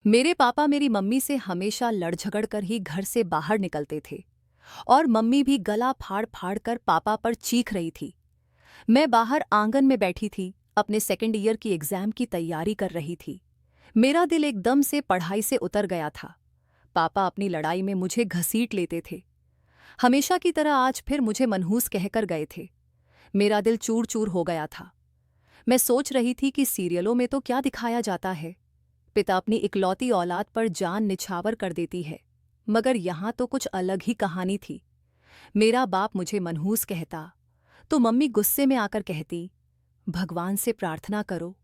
मेरे पापा मेरी मम्मी से हमेशा लड़ झगड़ कर ही घर से बाहर निकलते थे और मम्मी भी गला फाड़ फाड़ कर पापा पर चीख रही थी। मैं बाहर आंगन में बैठी थी, अपने सेकंड ईयर की एग्जाम की तैयारी कर रही थी। मेरा दिल एकदम से पढ़ाई से उतर गया था। पापा अपनी लड़ाई में मुझे घसीट लेते थे। हमेशा की तरह आज फिर मुझे मनहूस कहकर गए थे। मेरा दिल चूर चूर हो गया था। मैं सोच रही थी कि सीरियलों में तो क्या दिखाया जाता है, पिता अपनी इकलौती औलाद पर जान निछावर कर देती है, मगर यहाँ तो कुछ अलग ही कहानी थी। मेरा बाप मुझे मनहूस कहता तो मम्मी गुस्से में आकर कहती, भगवान से प्रार्थना करो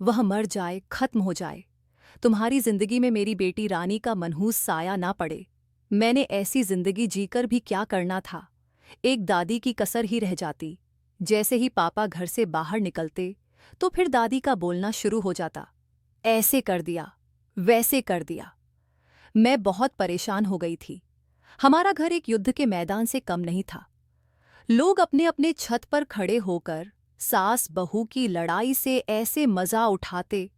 वह मर जाए, खत्म हो जाए, तुम्हारी जिंदगी में मेरी बेटी रानी का मनहूस साया ना पड़े। मैंने ऐसी जिंदगी जीकर भी क्या करना था, एक दादी की कसर ही रह जाती। जैसे ही पापा घर से बाहर निकलते तो फिर दादी का बोलना शुरू हो जाता, ऐसे कर दिया, वैसे कर दिया। मैं बहुत परेशान हो गई थी। हमारा घर एक युद्ध के मैदान से कम नहीं था। लोग अपने अपने छत पर खड़े होकर सास बहू की लड़ाई से ऐसे मजा उठाते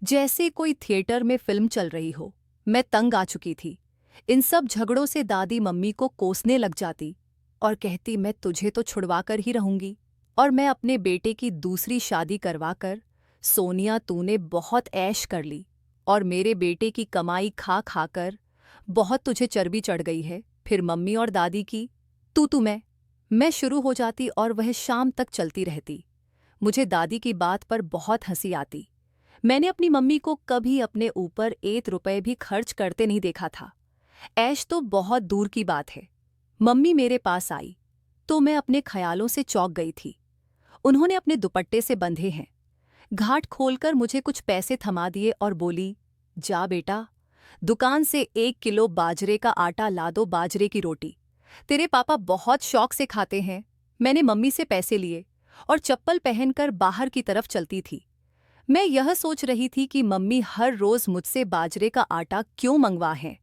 जैसे कोई थिएटर में फिल्म चल रही हो। मैं तंग आ चुकी थी। इन सब झगड़ों से दादी मम्मी को कोसने लग जाती और कहती, मैं तुझे तो छुड़वा कर ही रहूंगी। और मैं अपने बेटे की दूसरी शादी करवाकर, सोनिया तूने बहुत ऐश कर ली और मेरे बेटे की कमाई खा खाकर बहुत तुझे चर्बी चढ़ गई है। फिर मम्मी और दादी की तू मैं शुरू हो जाती और वह शाम तक चलती रहती। मुझे दादी की बात पर बहुत हंसी आती। मैंने अपनी मम्मी को कभी अपने ऊपर 1 रुपए भी खर्च करते नहीं देखा था। ऐश तो बहुत दूर की बात है। मम्मी मेरे पास आई तो मैं अपने ख्यालों से चौंक गई थी। उन्होंने अपने दुपट्टे से बंधे हैं, घाट खोलकर मुझे कुछ पैसे थमा दिए और बोली, जा बेटा, दुकान से 1 किलो बाजरे का आटा ला दो, बाजरे की रोटी तेरे पापा बहुत शौक से खाते हैं। मैंने मम्मी से पैसे लिए और चप्पल पहनकर बाहर की तरफ चलती थी। मैं यह सोच रही थी कि मम्मी हर रोज मुझसे बाजरे का आटा क्यों मंगवा है,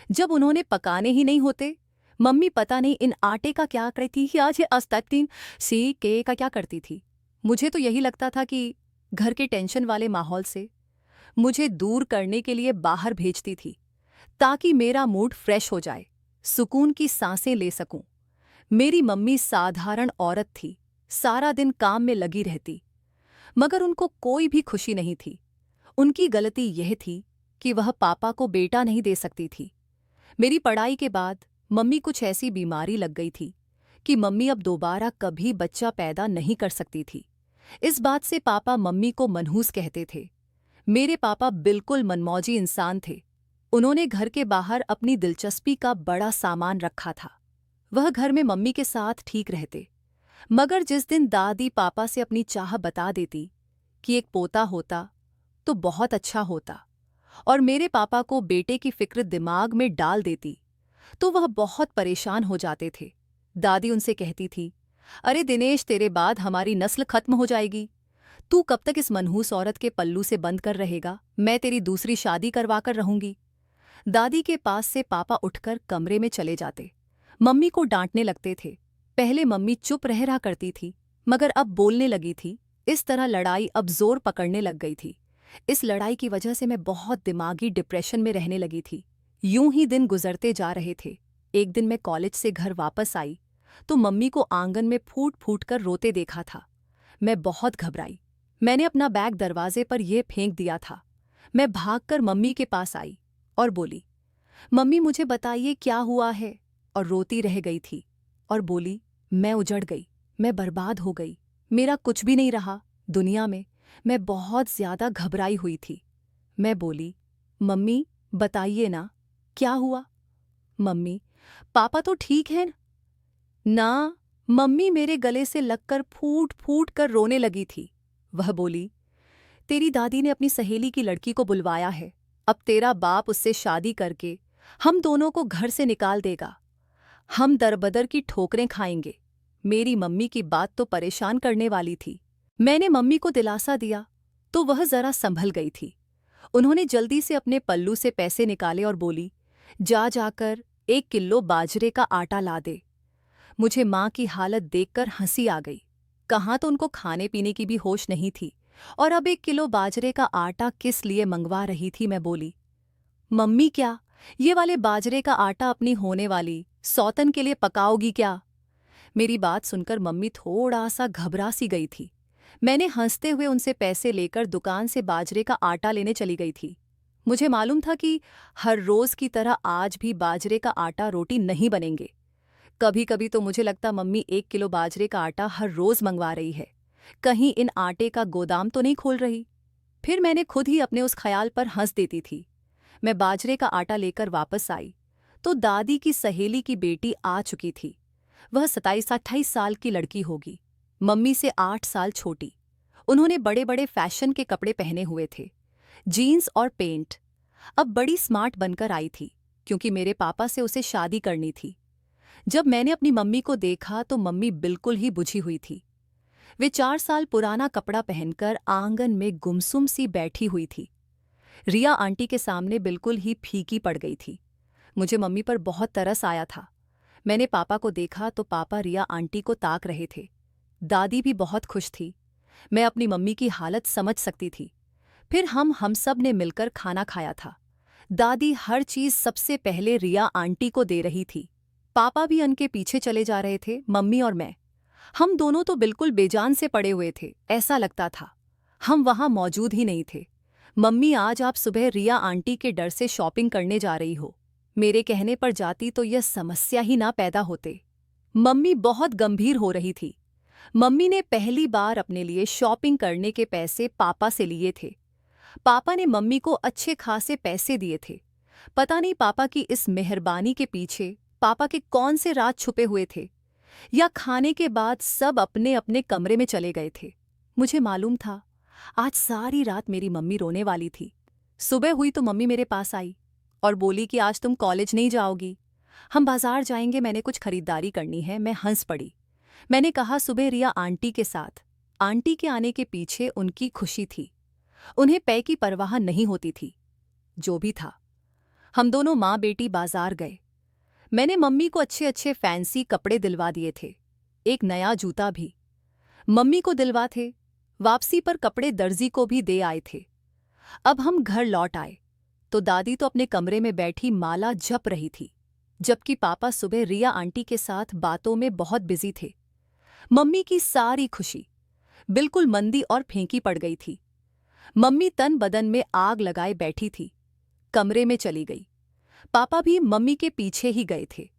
जब उन्होंने पकाने ही नहीं होते। मम्मी पता नहीं इन आटे का क्या करती थी, आज ये अस्तातीन सी के का क्या करती थी। मुझे तो यही लगता था कि घर के टेंशन वाले माहौल से मुझे दूर करने के लिए बाहर भेजती थी, ताकि मेरा मूड फ्रेश हो जाए, सुकून की सांसें ले सकूं। मेरी मम्मी साधारण औरत थी, सारा दिन काम में लगी रहती, मगर उनको कोई भी खुशी नहीं थी। उनकी गलती यह थी कि वह पापा को बेटा नहीं दे सकती थी। मेरी पढ़ाई के बाद मम्मी कुछ ऐसी बीमारी लग गई थी कि मम्मी अब दोबारा कभी बच्चा पैदा नहीं कर सकती थी। इस बात से पापा मम्मी को मनहूस कहते थे। मेरे पापा बिल्कुल मनमौजी इंसान थे। उन्होंने घर के बाहर अपनी दिलचस्पी का बड़ा सामान रखा था। वह घर में मम्मी के साथ ठीक रहते, मगर जिस दिन दादी पापा से अपनी चाह बता देती कि एक पोता होता तो बहुत अच्छा होता और मेरे पापा को बेटे की फिक्र दिमाग में डाल देती, तो वह बहुत परेशान हो जाते थे। दादी उनसे कहती थी, अरे दिनेश, तेरे बाद हमारी नस्ल खत्म हो जाएगी। तू कब तक इस मनहूस औरत के पल्लू से बंद कर रहेगा? मैं तेरी दूसरी शादी करवा कर रहूंगी। दादी के पास से पापा उठकर कमरे में चले जाते, मम्मी को डांटने लगते थे। पहले मम्मी चुप रह रहा करती थी, मगर अब बोलने लगी थी। इस तरह लड़ाई अब जोर पकड़ने लग गई थी। इस लड़ाई की वजह से मैं बहुत दिमागी डिप्रेशन में रहने लगी थी। यूं ही दिन गुजरते जा रहे थे। एक दिन मैं कॉलेज से घर वापस आई तो मम्मी को आंगन में फूट फूट कर रोते देखा था। मैं बहुत घबराई। मैंने अपना बैग दरवाजे पर यह फेंक दिया था। मैं भागकर मम्मी के पास आई और बोली, मम्मी मुझे बताइए क्या हुआ है। और रोती रह गई थी और बोली, मैं उजड़ गई, मैं बर्बाद हो गई, मेरा कुछ भी नहीं रहा दुनिया में। मैं बहुत ज्यादा घबराई हुई थी। मैं बोली, मम्मी बताइए ना, क्या हुआ? मम्मी, पापा तो ठीक है ना? मम्मी मेरे गले से लगकर फूट फूट कर रोने लगी थी। वह बोली, तेरी दादी ने अपनी सहेली की लड़की को बुलवाया है। अब तेरा बाप उससे शादी करके हम दोनों को घर से निकाल देगा। हम दरबदर की ठोकरें खाएंगे। मेरी मम्मी की बात तो परेशान करने वाली थी। मैंने मम्मी को दिलासा दिया तो वह जरा संभल गई थी। उन्होंने जल्दी से अपने पल्लू से पैसे निकाले और बोली, जा जाकर 1 किलो बाजरे का आटा ला दे। मुझे माँ की हालत देखकर हंसी आ गई। कहाँ तो उनको खाने पीने की भी होश नहीं थी और अब 1 किलो बाजरे का आटा किस लिए मंगवा रही थी। मैं बोली, मम्मी क्या, ये वाले बाजरे का आटा अपनी होने वाली सौतन के लिए पकाओगी क्या? मेरी बात सुनकर मम्मी थोड़ा सा घबरा सी गई थी। मैंने हंसते हुए उनसे पैसे लेकर दुकान से बाजरे का आटा लेने चली गई थी। मुझे मालूम था कि हर रोज की तरह आज भी बाजरे का आटा रोटी नहीं बनेंगे। कभी कभी तो मुझे लगता मम्मी 1 किलो बाजरे का आटा हर रोज मंगवा रही है, कहीं इन आटे का गोदाम तो नहीं खोल रही। फिर मैंने खुद ही अपने उस ख्याल पर हंस देती थी। मैं बाजरे का आटा लेकर वापस आई तो दादी की सहेली की बेटी आ चुकी थी। वह 27-28 साल की लड़की होगी, मम्मी से 8 साल छोटी। उन्होंने बड़े बड़े फैशन के कपड़े पहने हुए थे, जीन्स और पेंट। अब बड़ी स्मार्ट बनकर आई थी क्योंकि मेरे पापा से उसे शादी करनी थी। जब मैंने अपनी मम्मी को देखा तो मम्मी बिल्कुल ही बुझी हुई थी। वे 4 साल पुराना कपड़ा पहनकर आंगन में गुमसुम सी बैठी हुई थी। रिया आंटी के सामने बिल्कुल ही फीकी पड़ गई थी। मुझे मम्मी पर बहुत तरस आया था। मैंने पापा को देखा तो पापा रिया आंटी को ताक रहे थे। दादी भी बहुत खुश थी। मैं अपनी मम्मी की हालत समझ सकती थी। फिर हम सब ने मिलकर खाना खाया था। दादी हर चीज सबसे पहले रिया आंटी को दे रही थी। पापा भी उनके पीछे चले जा रहे थे। मम्मी और मैं, हम दोनों तो बिल्कुल बेजान से पड़े हुए थे। ऐसा लगता था हम वहां मौजूद ही नहीं थे। मम्मी, आज आप सुबह रिया आंटी के डर से शॉपिंग करने जा रही हो। मेरे कहने पर जाती तो यह समस्या ही ना पैदा होते। मम्मी बहुत गंभीर हो रही थी। मम्मी ने पहली बार अपने लिए शॉपिंग करने के पैसे पापा से लिए थे। पापा ने मम्मी को अच्छे खासे पैसे दिए थे। पता नहीं पापा की इस मेहरबानी के पीछे पापा के कौन से राज छुपे हुए थे, या खाने के बाद सब अपने अपने कमरे में चले गए थे। मुझे मालूम था आज सारी रात मेरी मम्मी रोने वाली थी। सुबह हुई तो मम्मी मेरे पास आई और बोली कि आज तुम कॉलेज नहीं जाओगी, हम बाजार जाएंगे, मैंने कुछ खरीदारी करनी है। मैं हंस पड़ी। मैंने कहा सुबह रिया आंटी के साथ। आंटी के आने के पीछे उनकी खुशी थी। उन्हें पैसे की परवाह नहीं होती थी। जो भी था, हम दोनों माँ बेटी बाजार गए। मैंने मम्मी को अच्छे अच्छे फैंसी कपड़े दिलवा दिए थे, एक नया जूता भी। मम्मी को दिलवा थे। वापसी पर कपड़े दर्जी को भी दे आए थे। अब हम घर लौट आए तो दादी तो अपने कमरे में बैठी माला जप रही थी, जबकि पापा सुबह रिया आंटी के साथ बातों में बहुत बिजी थे। मम्मी की सारी खुशी बिल्कुल मंदी और फेंकी पड़ गई थी। मम्मी तन बदन में आग लगाए बैठी थी। कमरे में चली गई। पापा भी मम्मी के पीछे ही गए थे।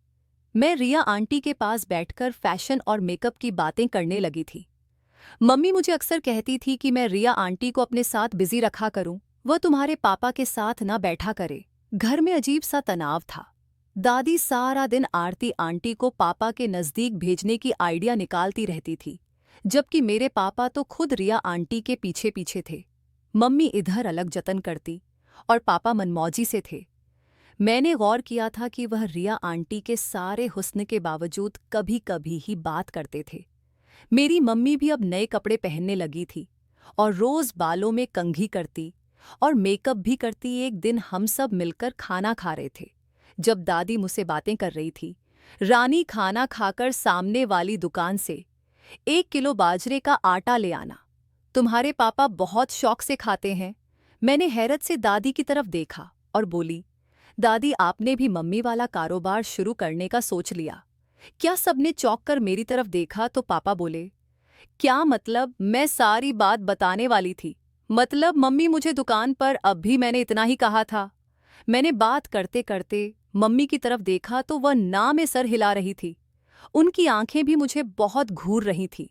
मैं रिया आंटी के पास बैठकर फैशन और मेकअप की बातें करने लगी थी। मम्मी मुझे अक्सर कहती थी कि मैं रिया आंटी को अपने साथ बिजी रखा करूं, वह तुम्हारे पापा के साथ ना बैठा करे। घर में अजीब सा तनाव था। दादी सारा दिन आरती आंटी को पापा के नजदीक भेजने की आइडिया निकालती रहती थी, जबकि मेरे पापा तो खुद रिया आंटी के पीछे पीछे थे। मम्मी इधर अलग जतन करती और पापा मनमौजी से थे। मैंने गौर किया था कि वह रिया आंटी के सारे हुस्न के बावजूद कभी कभी ही बात करते थे। मेरी मम्मी भी अब नए कपड़े पहनने लगी थी और रोज बालों में कंघी करती और मेकअप भी करती। एक दिन हम सब मिलकर खाना खा रहे थे, जब दादी मुझसे बातें कर रही थी। रानी, खाना खाकर सामने वाली दुकान से 1 किलो बाजरे का आटा ले आना, तुम्हारे पापा बहुत शौक से खाते हैं। मैंने हैरत से दादी की तरफ देखा और बोली, दादी आपने भी मम्मी वाला कारोबार शुरू करने का सोच लिया क्या? सबने चौंक कर मेरी तरफ देखा तो पापा बोले, क्या मतलब? मैं सारी बात बताने वाली थी। मतलब मम्मी, मुझे दुकान पर अब भी मैंने इतना ही कहा था। मैंने बात करते करते मम्मी की तरफ देखा तो वह ना में सर हिला रही थी। उनकी आंखें भी मुझे बहुत घूर रही थी।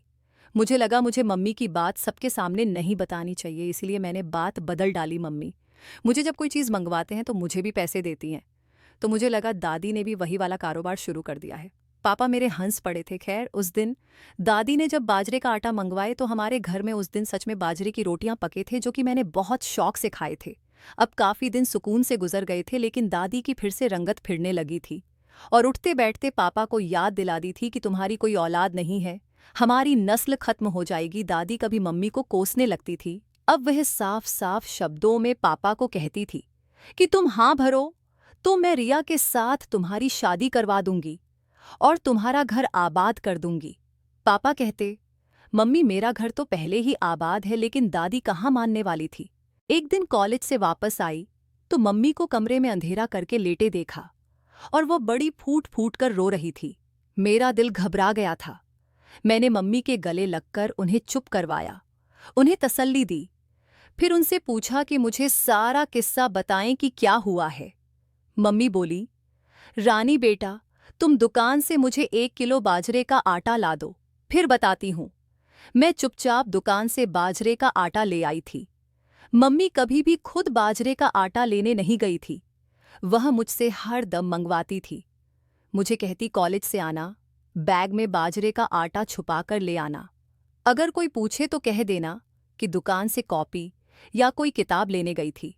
मुझे लगा मुझे मम्मी की बात सबके सामने नहीं बतानी चाहिए, इसलिए मैंने बात बदल डाली। मम्मी मुझे जब कोई चीज़ मंगवाते हैं तो मुझे भी पैसे देती हैं, तो मुझे लगा दादी ने भी वही वाला कारोबार शुरू कर दिया है। पापा मेरे हंस पड़े थे। खैर, उस दिन दादी ने जब बाजरे का आटा मंगवाए तो हमारे घर में उस दिन सच में बाजरे की रोटियां पके थे, जो कि मैंने बहुत शौक से खाए थे। अब काफ़ी दिन सुकून से गुजर गए थे, लेकिन दादी की फिर से रंगत फिरने लगी थी और उठते बैठते पापा को याद दिला दी थी कि तुम्हारी कोई औलाद नहीं है, हमारी नस्ल खत्म हो जाएगी। दादी कभी मम्मी को कोसने लगती थी, अब वह साफ साफ शब्दों में पापा को कहती थी कि तुम हाँ भरो तो मैं रिया के साथ तुम्हारी शादी करवा दूंगी और तुम्हारा घर आबाद कर दूंगी। पापा कहते, मम्मी मेरा घर तो पहले ही आबाद है, लेकिन दादी कहाँ मानने वाली थी। एक दिन कॉलेज से वापस आई तो मम्मी को कमरे में अंधेरा करके लेटे देखा और वो बड़ी फूट फूट कर रो रही थी। मेरा दिल घबरा गया था। मैंने मम्मी के गले लगकर उन्हें चुप करवाया, उन्हें तसल्ली दी, फिर उनसे पूछा कि मुझे सारा किस्सा बताएं कि क्या हुआ है। मम्मी बोली, रानी बेटा, तुम दुकान से मुझे 1 किलो बाजरे का आटा ला दो, फिर बताती हूँ। मैं चुपचाप दुकान से बाजरे का आटा ले आई थी। मम्मी कभी भी खुद बाजरे का आटा लेने नहीं गई थी, वह मुझसे हर दम मंगवाती थी। मुझे कहती, कॉलेज से आना, बैग में बाजरे का आटा छुपा कर ले आना। अगर कोई पूछे तो कह देना कि दुकान से कॉपी या कोई किताब लेने गई थी।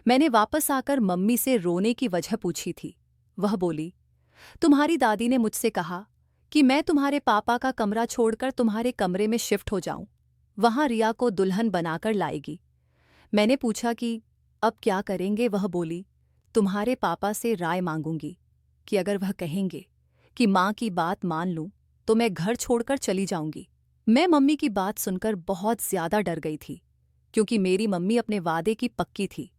मैंने वापस आकर मम्मी से रोने की वजह पूछी थी। वह बोली, तुम्हारी दादी ने मुझसे कहा कि मैं तुम्हारे पापा का कमरा छोड़कर तुम्हारे कमरे में शिफ्ट हो जाऊं, वहां रिया को दुल्हन बनाकर लाएगी। मैंने पूछा कि अब क्या करेंगे। वह बोली, तुम्हारे पापा से राय मांगूंगी कि अगर वह कहेंगे कि माँ की बात मान लूं तो मैं घर छोड़कर चली जाऊंगी। मैं मम्मी की बात सुनकर बहुत ज्यादा डर गई थी, क्योंकि मेरी मम्मी अपने वादे की पक्की थी।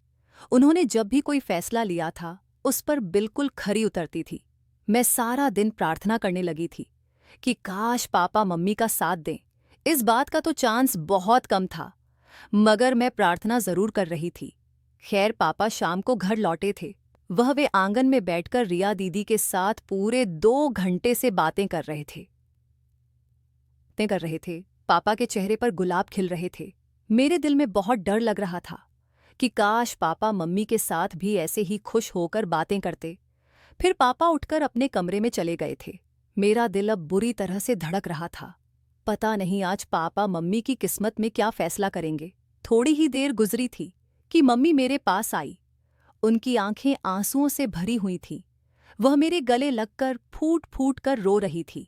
उन्होंने जब भी कोई फैसला लिया था उस पर बिल्कुल खरी उतरती थी। मैं सारा दिन प्रार्थना करने लगी थी कि काश पापा मम्मी का साथ दें। इस बात का तो चांस बहुत कम था, मगर मैं प्रार्थना जरूर कर रही थी। खैर, पापा शाम को घर लौटे थे। वे आंगन में बैठकर रिया दीदी के साथ पूरे 2 घंटे से बातें कर रहे थे। पापा के चेहरे पर गुलाब खिल रहे थे। मेरे दिल में बहुत डर लग रहा था कि काश पापा मम्मी के साथ भी ऐसे ही खुश होकर बातें करते। फिर पापा उठकर अपने कमरे में चले गए थे। मेरा दिल अब बुरी तरह से धड़क रहा था। पता नहीं आज पापा मम्मी की किस्मत में क्या फैसला करेंगे। थोड़ी ही देर गुजरी थी कि मम्मी मेरे पास आई। उनकी आंखें आंसुओं से भरी हुई थीं। वह मेरे गले लगकर फूट फूट कर रो रही थी।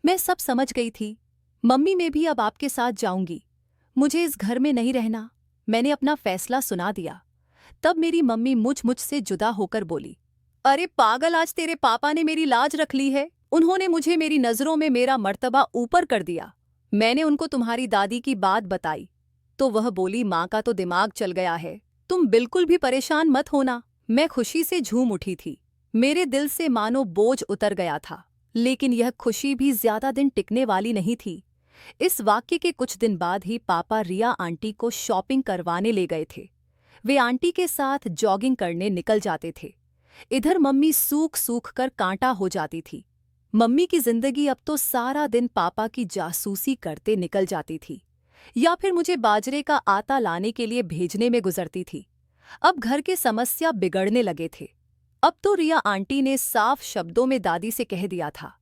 मैं सब समझ गई थी। मम्मी, मैं भी अब आपके साथ जाऊंगी, मुझे इस घर में नहीं रहना। मैंने अपना फैसला सुना दिया। तब मेरी मम्मी मुझसे जुदा होकर बोली, अरे पागल, आज तेरे पापा ने मेरी लाज रख ली है। उन्होंने मुझे मेरी नजरों में मेरा मर्तबा ऊपर कर दिया। मैंने उनको तुम्हारी दादी की बात बताई तो वह बोली, माँ का तो दिमाग चल गया है, तुम बिल्कुल भी परेशान मत होना। मैं खुशी से झूम उठी थी। मेरे दिल से मानो बोझ उतर गया था। लेकिन यह खुशी भी ज्यादा दिन टिकने वाली नहीं थी। इस वाक्य के कुछ दिन बाद ही पापा रिया आंटी को शॉपिंग करवाने ले गए थे। वे आंटी के साथ जॉगिंग करने निकल जाते थे। इधर मम्मी सूख सूख कर कांटा हो जाती थी। मम्मी की जिंदगी अब तो सारा दिन पापा की जासूसी करते निकल जाती थी, या फिर मुझे बाजरे का आटा लाने के लिए भेजने में गुजरती थी। अब घर के समस्या बिगड़ने लगे थे। अब तो रिया आंटी ने साफ शब्दों में दादी से कह दिया था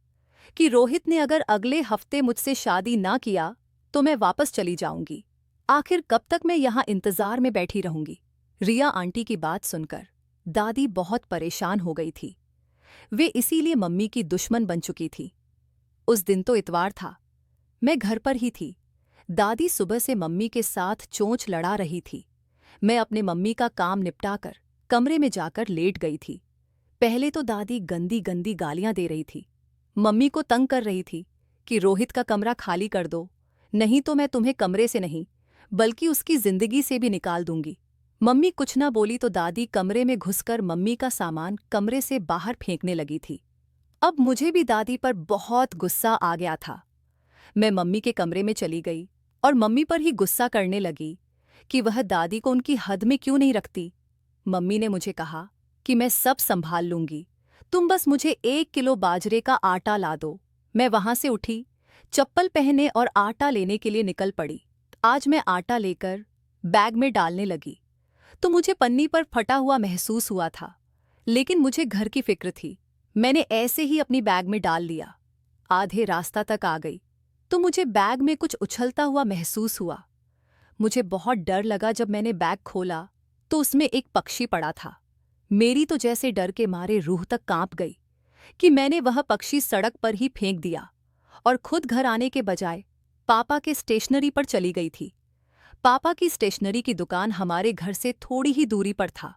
कि रोहित ने अगर अगले हफ्ते मुझसे शादी ना किया तो मैं वापस चली जाऊंगी। आखिर कब तक मैं यहाँ इंतजार में बैठी रहूंगी। रिया आंटी की बात सुनकर दादी बहुत परेशान हो गई थी। वे इसीलिए मम्मी की दुश्मन बन चुकी थी। उस दिन तो इतवार था, मैं घर पर ही थी। दादी सुबह से मम्मी के साथ चोंच लड़ा रही थी। मैं अपने मम्मी का काम निपटाकर कमरे में जाकर लेट गई थी। पहले तो दादी गंदी गंदी गालियां दे रही थी, मम्मी को तंग कर रही थी कि रोहित का कमरा खाली कर दो, नहीं तो मैं तुम्हें कमरे से नहीं बल्कि उसकी जिंदगी से भी निकाल दूंगी। मम्मी कुछ ना बोली तो दादी कमरे में घुसकर मम्मी का सामान कमरे से बाहर फेंकने लगी थी। अब मुझे भी दादी पर बहुत गुस्सा आ गया था। मैं मम्मी के कमरे में चली गई और मम्मी पर ही गुस्सा करने लगी कि वह दादी को उनकी हद में क्यों नहीं रखती। मम्मी ने मुझे कहा कि मैं सब संभाल लूंगी, तुम बस मुझे 1 किलो बाजरे का आटा ला दो। मैं वहां से उठी, चप्पल पहने और आटा लेने के लिए निकल पड़ी। आज मैं आटा लेकर बैग में डालने लगी तो मुझे पन्नी पर फटा हुआ महसूस हुआ था, लेकिन मुझे घर की फिक्र थी। मैंने ऐसे ही अपनी बैग में डाल लिया। आधे रास्ता तक आ गई तो मुझे बैग में कुछ उछलता हुआ महसूस हुआ। मुझे बहुत डर लगा। जब मैंने बैग खोला तो उसमें एक पक्षी पड़ा था। मेरी तो जैसे डर के मारे रूह तक कांप गई कि मैंने वह पक्षी सड़क पर ही फेंक दिया और खुद घर आने के बजाय पापा के स्टेशनरी पर चली गई थी। पापा की स्टेशनरी की दुकान हमारे घर से थोड़ी ही दूरी पर था।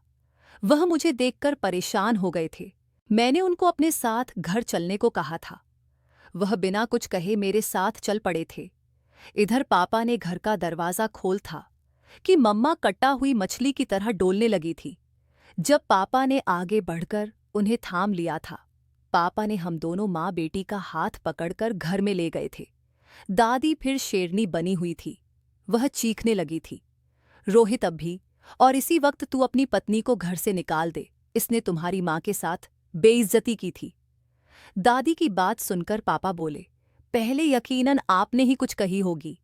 वह मुझे देखकर परेशान हो गए थे। मैंने उनको अपने साथ घर चलने को कहा था। वह बिना कुछ कहे मेरे साथ चल पड़े थे। इधर पापा ने घर का दरवाजा खोल था कि मम्मा कटा हुई मछली की तरह डोलने लगी थी। जब पापा ने आगे बढ़कर उन्हें थाम लिया था, पापा ने हम दोनों माँ बेटी का हाथ पकड़कर घर में ले गए थे। दादी फिर शेरनी बनी हुई थी। वह चीखने लगी थी, रोहित अब भी, और इसी वक्त तू अपनी पत्नी को घर से निकाल दे, इसने तुम्हारी माँ के साथ बेइज्जती की थी। दादी की बात सुनकर पापा बोले, पहले यकीनन आपने ही कुछ कही होगी।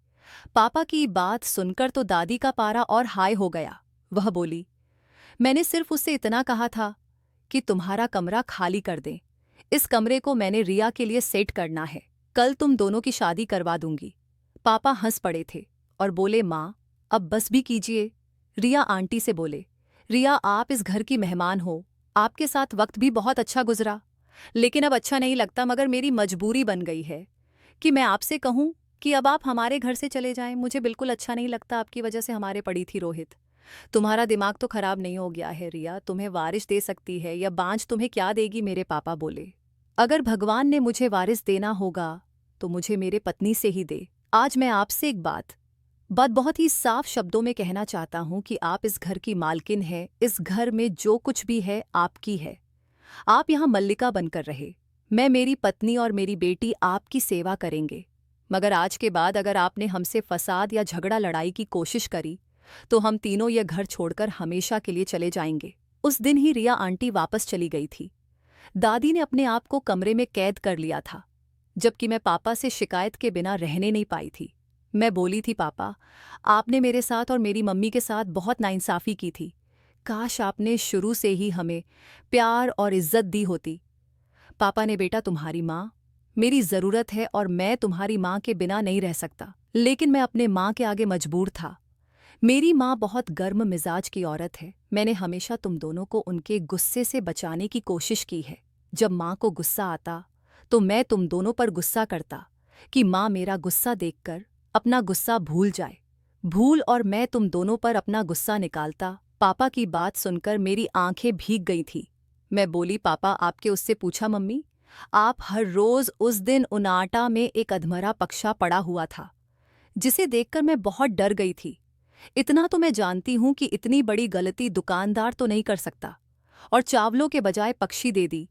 पापा की बात सुनकर तो दादी का पारा और हाई हो गया। वह बोली, मैंने सिर्फ उससे इतना कहा था कि तुम्हारा कमरा खाली कर दें। इस कमरे को मैंने रिया के लिए सेट करना है, कल तुम दोनों की शादी करवा दूंगी। पापा हंस पड़े थे और बोले, माँ अब बस भी कीजिए। रिया आंटी से बोले, रिया आप इस घर की मेहमान हो, आपके साथ वक्त भी बहुत अच्छा गुजरा, लेकिन अब अच्छा नहीं लगता, मगर मेरी मजबूरी बन गई है कि मैं आपसे कहूँ कि अब आप हमारे घर से चले जाएं। मुझे बिल्कुल अच्छा नहीं लगता, आपकी वजह से हमारे पड़ी थी रोहित। तुम्हारा दिमाग तो खराब नहीं हो गया है रिया, तुम्हें वारिस दे सकती है या बांझ तुम्हें क्या देगी। मेरे पापा बोले, अगर भगवान ने मुझे वारिस देना होगा तो मुझे मेरे पत्नी से ही दे। आज मैं आपसे एक बात बहुत ही साफ शब्दों में कहना चाहता हूं कि आप इस घर की मालकिन हैं। इस घर में जो कुछ भी है आपकी है। आप यहां मल्लिका बनकर रहे, मैं, मेरी पत्नी और मेरी बेटी आपकी सेवा करेंगे। मगर आज के बाद अगर आपने हमसे फसाद या झगड़ा लड़ाई की कोशिश करी तो हम तीनों ये घर छोड़कर हमेशा के लिए चले जाएंगे। उस दिन ही रिया आंटी वापस चली गई थी। दादी ने अपने आप को कमरे में कैद कर लिया था, जबकि मैं पापा से शिकायत के बिना रहने नहीं पाई थी। मैं बोली थी, पापा आपने मेरे साथ और मेरी मम्मी के साथ बहुत नाइंसाफ़ी की थी। काश आपने शुरू से ही हमें प्यार और इज्जत दी होती। पापा ने, बेटा तुम्हारी माँ मेरी ज़रूरत है और मैं तुम्हारी माँ के बिना नहीं रह सकता, लेकिन मैं अपने माँ के आगे मजबूर था। मेरी माँ बहुत गर्म मिजाज की औरत है। मैंने हमेशा तुम दोनों को उनके गुस्से से बचाने की कोशिश की है। जब माँ को गुस्सा आता तो मैं तुम दोनों पर गुस्सा करता कि माँ मेरा गुस्सा देखकर अपना गुस्सा भूल जाए, और मैं तुम दोनों पर अपना गुस्सा निकालता। पापा की बात सुनकर मेरी आंखें भीग गई थी। मैं बोली, पापा आपके उससे पूछा मम्मी? आप हर रोज उस दिन उन आटा में एक अधमरा पक्षा पड़ा हुआ था, जिसे देखकर मैं बहुत डर गई थी। इतना तो मैं जानती हूं कि इतनी बड़ी गलती दुकानदार तो नहीं कर सकता, और चावलों के बजाय पक्षी दे दी।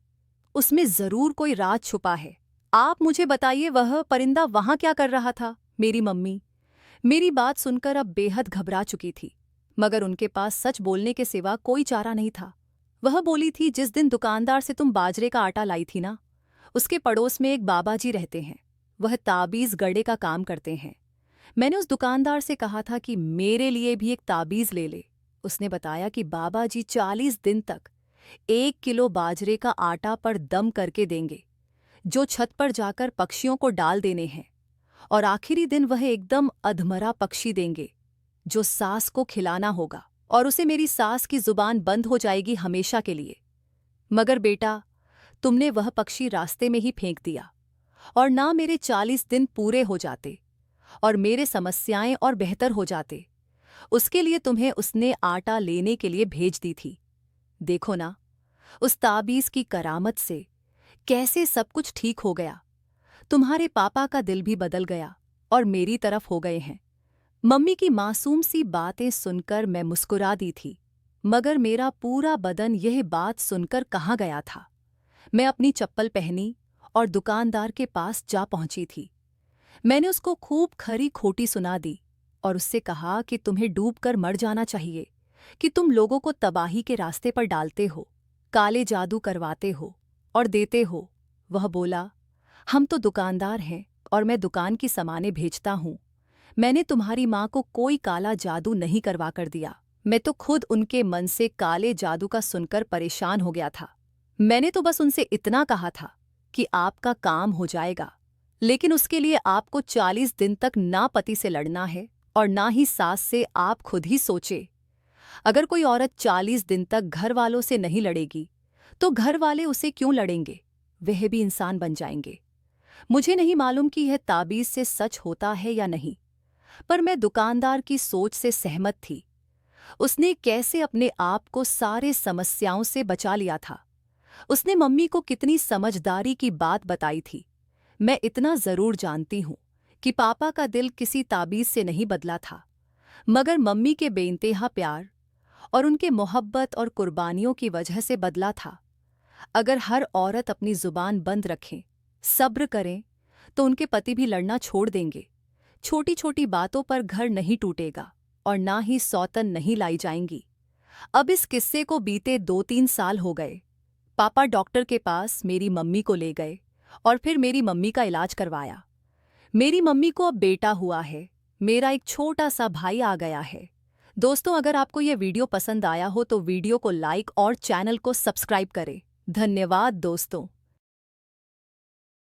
उसमें जरूर कोई राज छुपा है। आप मुझे बताइए, वह परिंदा वहां क्या कर रहा था? मेरी मम्मी मेरी बात सुनकर अब बेहद घबरा चुकी थी, मगर उनके पास सच बोलने के सिवा कोई चारा नहीं था। वह बोली थी, जिस दिन दुकानदार से तुम बाजरे का आटा लाई थी ना, उसके पड़ोस में एक बाबा जी रहते हैं। वह ताबीज गढ़े का काम करते हैं। मैंने उस दुकानदार से कहा था कि मेरे लिए भी एक ताबीज ले ले। उसने बताया कि बाबा जी 40 दिन तक 1 किलो बाजरे का आटा पर दम करके देंगे, जो छत पर जाकर पक्षियों को डाल देने हैं, और आखिरी दिन वह एकदम अधमरा पक्षी देंगे जो सास को खिलाना होगा, और उसे मेरी सास की जुबान बंद हो जाएगी हमेशा के लिए। मगर बेटा, तुमने वह पक्षी रास्ते में ही फेंक दिया, और ना मेरे 40 दिन पूरे हो जाते और मेरे समस्याएं और बेहतर हो जाते। उसके लिए तुम्हें उसने आटा लेने के लिए भेज दी थी। देखो ना, उस ताबीज की करामत से कैसे सब कुछ ठीक हो गया। तुम्हारे पापा का दिल भी बदल गया और मेरी तरफ हो गए हैं। मम्मी की मासूम सी बातें सुनकर मैं मुस्कुरा दी थी, मगर मेरा पूरा बदन यह बात सुनकर कहाँ गया था। मैं अपनी चप्पल पहनी और दुकानदार के पास जा पहुंची थी। मैंने उसको खूब खरी खोटी सुना दी और उससे कहा कि तुम्हें डूबकर मर जाना चाहिए, कि तुम लोगों को तबाही के रास्ते पर डालते हो, काले जादू करवाते हो और देते हो। वह बोला, हम तो दुकानदार हैं और मैं दुकान की सामानें भेजता हूँ। मैंने तुम्हारी माँ को कोई काला जादू नहीं करवा कर दिया। मैं तो खुद उनके मन से काले जादू का सुनकर परेशान हो गया था। मैंने तो बस उनसे इतना कहा था कि आपका काम हो जाएगा, लेकिन उसके लिए आपको 40 दिन तक ना पति से लड़ना है और ना ही सास से। आप खुद ही सोचे, अगर कोई औरत 40 दिन तक घर वालों से नहीं लड़ेगी तो घर वाले उसे क्यों लड़ेंगे? वह भी इंसान बन जाएंगे। मुझे नहीं मालूम कि यह ताबीज से सच होता है या नहीं, पर मैं दुकानदार की सोच से सहमत थी। उसने कैसे अपने आप को सारे समस्याओं से बचा लिया था। उसने मम्मी को कितनी समझदारी की बात बताई थी। मैं इतना जरूर जानती हूं कि पापा का दिल किसी ताबीज से नहीं बदला था, मगर मम्मी के बेइंतहा प्यार और उनके मोहब्बत और कुर्बानियों की वजह से बदला था। अगर हर औरत अपनी जुबान बंद रखें, सब्र करें, तो उनके पति भी लड़ना छोड़ देंगे। छोटी छोटी बातों पर घर नहीं टूटेगा और ना ही सौतन नहीं लाई जाएंगी। अब इस किस्से को बीते 2-3 साल हो गए। पापा डॉक्टर के पास मेरी मम्मी को ले गए और फिर मेरी मम्मी का इलाज करवाया। मेरी मम्मी को अब बेटा हुआ है, मेरा एक छोटा सा भाई आ गया है। दोस्तों, अगर आपको यह वीडियो पसंद आया हो तो वीडियो को लाइक और चैनल को सब्सक्राइब करें। धन्यवाद दोस्तों।